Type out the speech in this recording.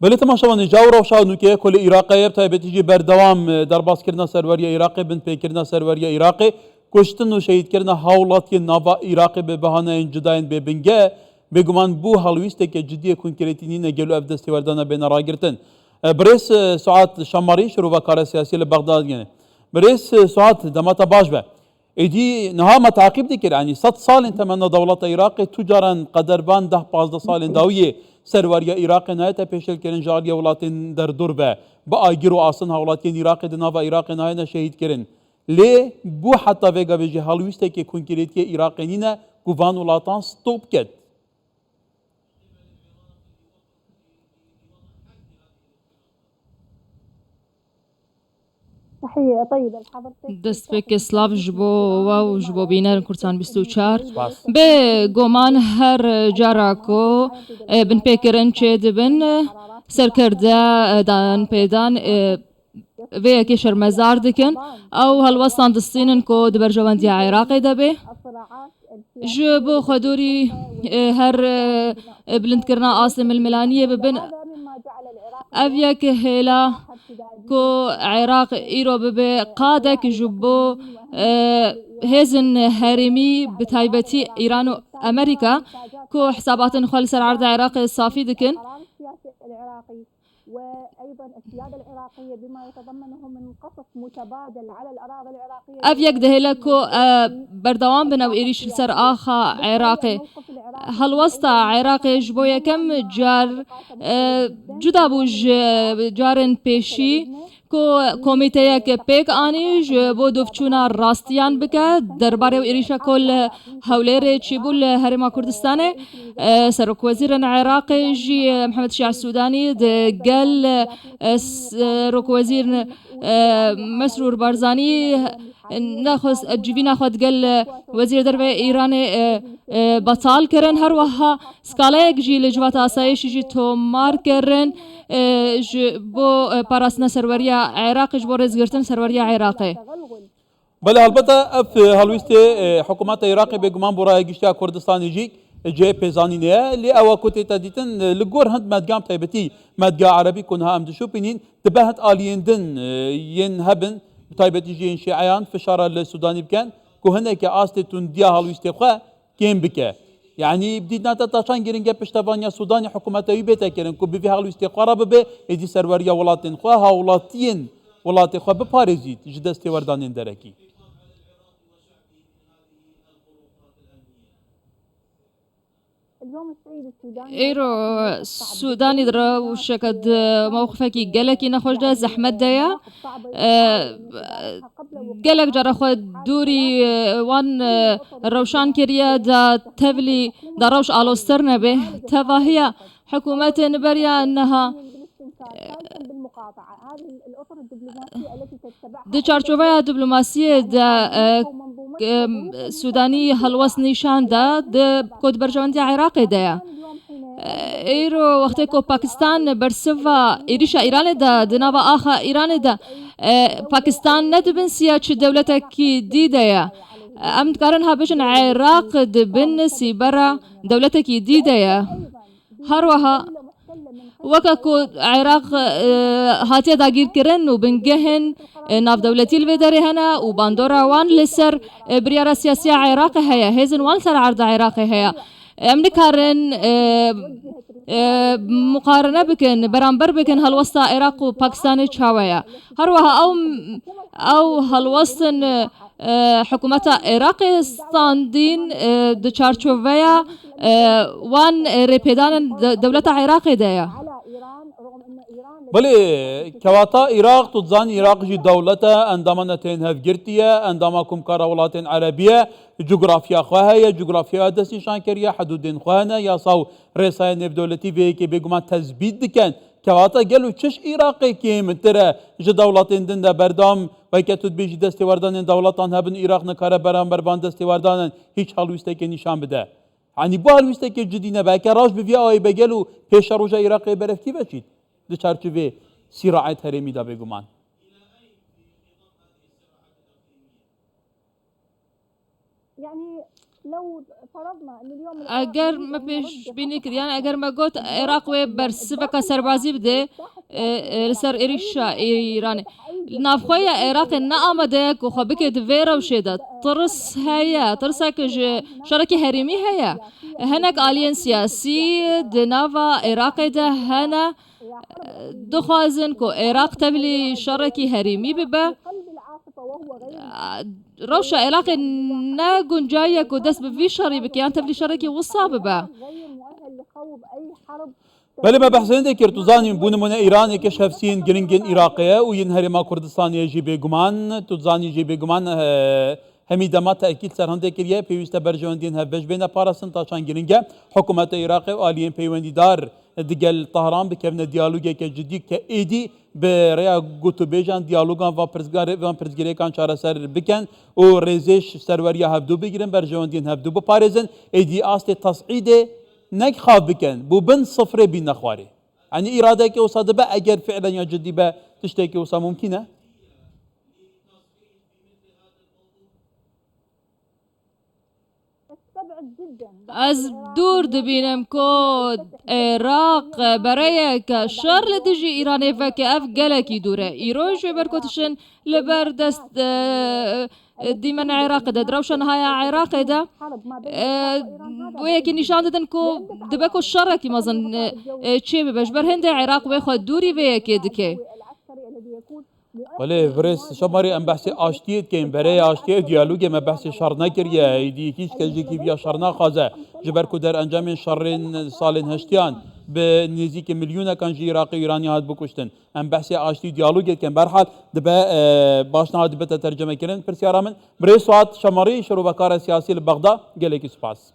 بله تماشاوان جاور و شاو نوکه کل عراقی بتایبتی جی بردوام درباس کردن سروری عراقی بن پی کردن سروری عراقی کشتن و شهید کردن حاولاتی ناوا عراقی به بهانه جداین به بنگه بگمان بو هلویسته که جدی کنکریتینی نگلو اف دستیوردان بین راگرتن بريس ساعات شماري شروع وكالة سياسية لبغداد يعني بريس ساعات دمتا باش به ايدي نها ما تعقيب ديكر يعني 100 سال انت من دولة عراق تجارا قدربان 10-15 سال داوية سرواريا عراق نهاية بيشل كرن جاريا ولاتين در دور به بايجرو اصلا ولاتين عراق دناوا عراق نهاية شهيد كرن ليه بو حتى فيغا بيجي هالويسته كي كونكريتي عراقيين كوفان ولاتان ستوب كت تحية طيبة لحضرتك. دست به سلاف جبو و جبو بینر کورتان 24 به گمان هر جاراکو بن پیکرن چه دبن سرکرده دان پیدان وی که شرمزار دکن او هلوستان دستینن کو دبر جواندی عراقی دبه جبو خدوري هر بلند كرنا عاصم الملانية ببن أبيك هلا كو عراق إيرو ببي قادك جبو هزن هرمي بتايبتي إيران وأمريكا كو حسابات خال سر عرض عراق الصافي دكن وأيضا السيادة العراقية بما يتضمنه من قصف متبادل على الأراضي العراقية. أفيك دهلكو بردوام بنو إيريش سر آخا عراقي هل وسط عراقي جبويا كم جار جدا بوج جارن بيشي کو کمیته که پیک آنی جبو دفچونا راستیان بکه درباره و ایریشا کل حولیر چیبول هرما کردستانه سرک وزیر العراق جی محمد شیع السودانی قال سرک وزیر مسرور بارزانی ناخذ جيبي ناخذ قال وزير دربه ايران بطال كرن هر وها سكالايك جي لجوات اسايش جي تومار كرن بو باراسنا سروريا عراق جبو رزغرتن سروريا عراقي بله البته اف هلويستي حكومات عراقي بگمان براي گشتي كردستان يجي جي بيزانينيه لي او كوتي تديتن لغور هند مدقام تايبتي مدقا عربي كونها ام دشو بينين تبهت اليندن ينهبن تايبتي جين شيعيان فشار السوداني بكان كهنك استون ديا هلويستي خو كيم بك يعني بدينا تتاشان جيرين بشتفانيا سوداني حكومته يبيتا كيرن كو بفي هلويستي قرب به يدي سروريا ولاتين خو هاولاتين ولاتي خو بباريزيت جدستي وردانين دركي اليوم السيد السوداني ايرو السوداني درا وشكد موقفك قالك نخرج ده زحمت ديا قالك جرى خد دوري وان روشان كريا دا تبلي دا روش الوسترنا به تفاهية حكومات نبريا انها بالمقاطعة هذه الأطر الدبلوماسية التي تتبعها دي چارچوبه دبلوماسية دا سوداني هلوس نيشان دا كود برجواندي عراقي دا ايرو وقتی کو پاکستان برسوا ایریشا ایران دا دنابا آخا ایران دا پاکستان ندبن سیا چه دولتك دیده یا امد کارن ها بجن عراق دبن سی برا دولتك دیده یا هر وها وكاكو عراق هاتي داگیر کرن و بنگهن ناف دولتي الفيدري هنا وباندورا وان لسر بريارة سياسية عراق هيا هيزن وان سر عرض عراق هيا امنكارن مقارنة بكن برانبر بكن هالوسط عراق وباكستان تشاويا هروها او هالوسط حكومة عراق ستاندين دچارچوفيا وان ريبيدان دولة عراق دايا بله كواتا عراق تظن عراق جي دولة عندما نتين هفجرتية عندما كم كارولات عربية جغرافيا خواها جغرافيا دس نشان كريا حدود خوانا يا صاو رئيسان بدولتي في كي بيجمان تثبيت دكان كواتا قالوا تشش عراقي كيم ترى جي دولتين دن بردام وكتود بيجي دستوردان دولتان هبن عراق نكاره برانبر بان دستوردان هيچ حلوستك نشان بده يعني بو حلوستك جدينا باكا راج بفيا اي بقالوا پیش روجا عراقي برفتي بچيت دو چارچوبه صراعات هرمي دا بگمان يعني لو فرضنا ان اليوم اگر ما پیش بینی کریان اگر ما گوت عراق و برسبکا سربازی بده لسر ایریشا ایرانی نافخوی عراق نآمده که خو بکد ویرا وشیده ترس هيا ترسك شركة هرمي هيا هناك آليان سياسي دنافا عراق ده هنا دخوازن كو عراق تبلي شركة هرمي ببا روشا عراق نا گنجاية كو دست بفي شري بكيان تبلي شركة وصا ببا بله ما بحثين ذكر تزاني بون من إيران كش هفسين جرينجن عراقية وينهري ما كردستان يجي بجمان تزاني يجي بجمان همي دمات أكيد سر هندي كريه بيوست برجوندين هفش بين بارسن تاشان جرينجا حكومة العراق وآليين بيوندي دار دقل طهران بكفنا ديالوجي كجدي كإيدي بريا قطو بيجان ديالوغان وان پرزگیری کان چاره سر بکن و ریزش سروریا هفدو بگیرن برجوندین هفدو بپارزن ایدی آست تصعید نك خاب بكن بو بن صفر بين نخواري يعني إرادة كي وصاد بقى أجر فعلا يا جدي بقى تشتكي وصا ممكنة از دور دبینم که عراق برای که شر لدیجی ایرانی و که اف گلکی دوره ایروش برکتشن لبر دست دیمن عراق ده دروشن های عراق ده و یکی نشان دادن که دبکو شرکی مازن چه ببش بر هند عراق و خود دوری و یکی دکه ولی فرس شماری ام بحث آشتیت که این برای آشتیت دیالوگ ما بحث شر نکریه ایدی کیش کجی کی بیا شر نخوازه جبر کو در انجام شرین سالن هشتیان به نزدیک میلیون کان جی عراقی ایرانی هات بکشتن ام بحث آشتی دیالوگ که برحال دبا باشنا دبته ترجمه کردن پرسیارا من برای ساعت شماری شروع بکار سیاسی لبغداد گله کی سپاس